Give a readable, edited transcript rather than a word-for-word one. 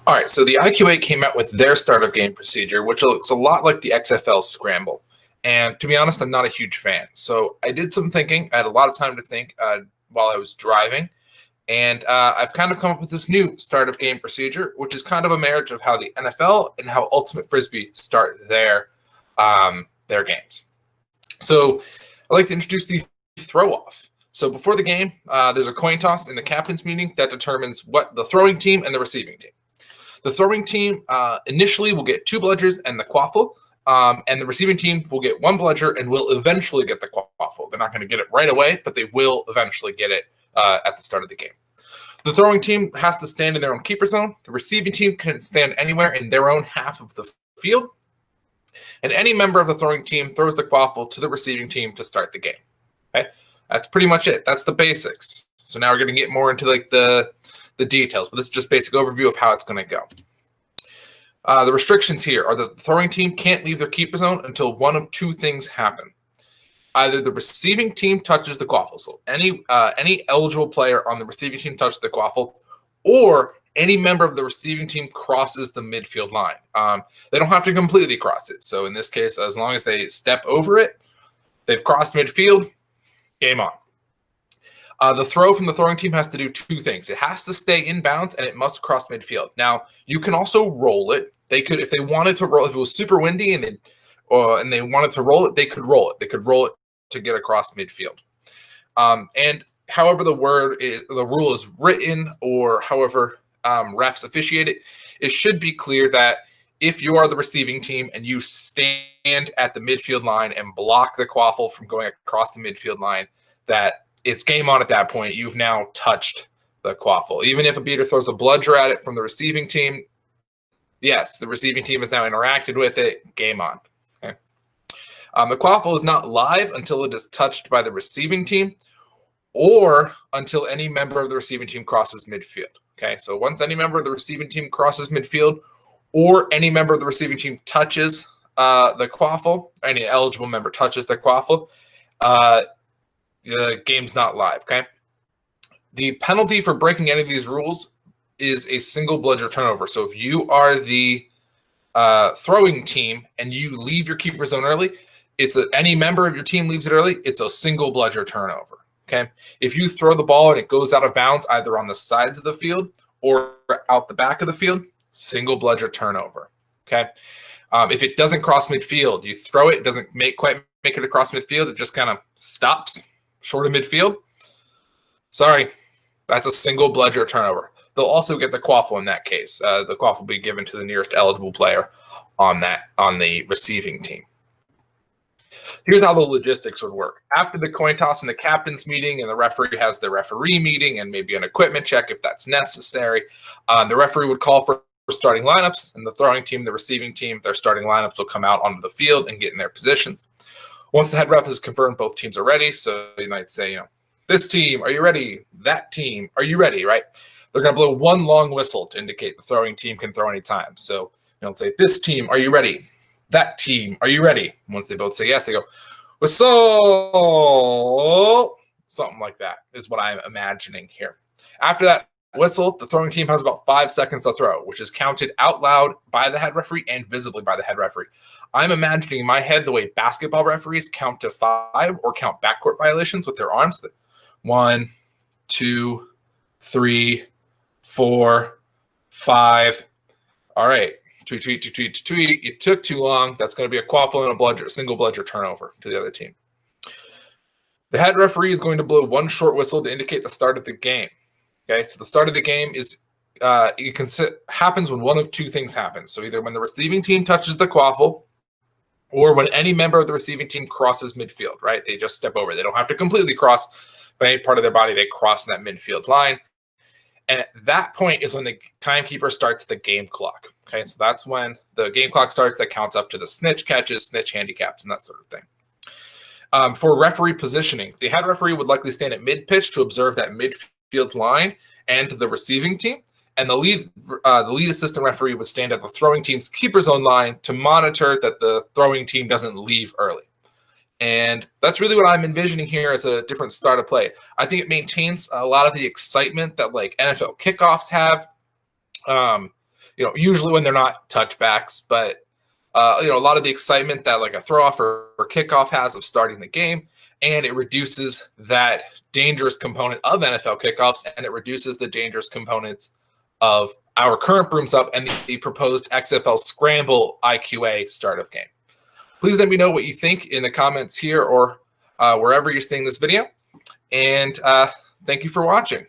All right, so the IQA came out with their start of game procedure, which looks a lot like the XFL scramble. And to be honest, I'm not a huge fan. So I did some thinking. I had a lot of time to think while I was driving. And I've kind of come up with this new start of game procedure, which is kind of a marriage of how the NFL and how Ultimate Frisbee start their games. So I'd like to introduce the throw off. So before the game, there's a coin toss in the captain's meeting that determines what the throwing team and the receiving team. The throwing team initially will get 2 bludgers and the quaffle, and the receiving team will get 1 bludger and will eventually get the quaffle. They're not going to get it right away, but they will eventually get it at the start of the game. The throwing team has to stand in their own keeper zone. The receiving team can stand anywhere in their own half of the field. And any member of the throwing team throws the quaffle to the receiving team to start the game. Okay? That's pretty much it. That's the basics. So now we're going to get more into like the details, but this is just basic overview of how it's going to go. The restrictions here are that the throwing team can't leave their keeper zone until one of 2 things happen. Either the receiving team touches the quaffle, so any eligible player on the receiving team touches the quaffle, or any member of the receiving team crosses the midfield line. They don't have to completely cross it. So in this case, as long as they step over it, they've crossed midfield, game on. The throw from the throwing team has to do 2 things. It has to stay in bounds, and it must cross midfield. Now, you can also roll it. They could, if they wanted to roll, if it was super windy and they wanted to roll it, they could roll it. They could roll it to get across midfield. And however the rule is written, or however refs officiate it, it should be clear that if you are the receiving team and you stand at the midfield line and block the quaffle from going across the midfield line, that it's game on at that point. You've now touched the quaffle. Even if a beater throws a bludger at it from the receiving team, yes, the receiving team has now interacted with it. Game on. Okay. The quaffle is not live until it is touched by the receiving team or until any member of the receiving team crosses midfield. Okay, so once any member of the receiving team crosses midfield or any member of the receiving team touches the quaffle, any eligible member touches the quaffle, the game's not live, okay? The penalty for breaking any of these rules is a single bludger turnover. So if you are the throwing team and you leave your keeper zone early, any member of your team leaves it early, it's a single bludger turnover, okay? If you throw the ball and it goes out of bounds either on the sides of the field or out the back of the field, single bludger turnover, okay? If it doesn't cross midfield, you throw it, doesn't quite make it across midfield, it just kind of stops short of midfield. Sorry, that's a single bludger turnover. They'll also get the quaffle in that case. The quaffle will be given to the nearest eligible player on the receiving team. Here's how the logistics would work. After the coin toss and the captain's meeting, and the referee has the referee meeting and maybe an equipment check if that's necessary, the referee would call for starting lineups, and the throwing team, the receiving team, their starting lineups will come out onto the field and get in their positions. Once the head ref has confirmed both teams are ready, so you might say, this team, are you ready? That team, are you ready, right? They're going to blow one long whistle to indicate the throwing team can throw anytime. So say, this team, are you ready? That team, are you ready? Once they both say yes, they go, whistle! Something like that is what I'm imagining here. After that whistle, the throwing team has about 5 seconds to throw, which is counted out loud by the head referee and visibly by the head referee. I'm imagining in my head the way basketball referees count to 5 or count backcourt violations with their arms. 1, 2, 3, 4, 5. All right. Tweet. It took too long. That's going to be a quaffle and a bludger, single bludger turnover to the other team. The head referee is going to blow one short whistle to indicate the start of the game. Okay, so the start of the game is happens when one of 2 things happen. So either when the receiving team touches the quaffle or when any member of the receiving team crosses midfield, right? They just step over. They don't have to completely cross, but any part of their body, they cross that midfield line. And at that point is when the timekeeper starts the game clock. Okay, so that's when the game clock starts. That counts up to the snitch catches, snitch handicaps, and that sort of thing. For referee positioning, the head referee would likely stand at mid-pitch to observe that midfield line and the receiving team. And the lead assistant referee would stand at the throwing team's keeper zone line to monitor that the throwing team doesn't leave early. And that's really what I'm envisioning here as a different start of play. I think it maintains a lot of the excitement that like NFL kickoffs have. usually when they're not touchbacks, but a lot of the excitement that like a throw off or kickoff has of starting the game, and it reduces that dangerous component of NFL kickoffs, and it reduces the dangerous components of our current brooms up and the proposed XFL scramble IQA start of game. Please let me know what you think in the comments here or wherever you're seeing this video, and thank you for watching.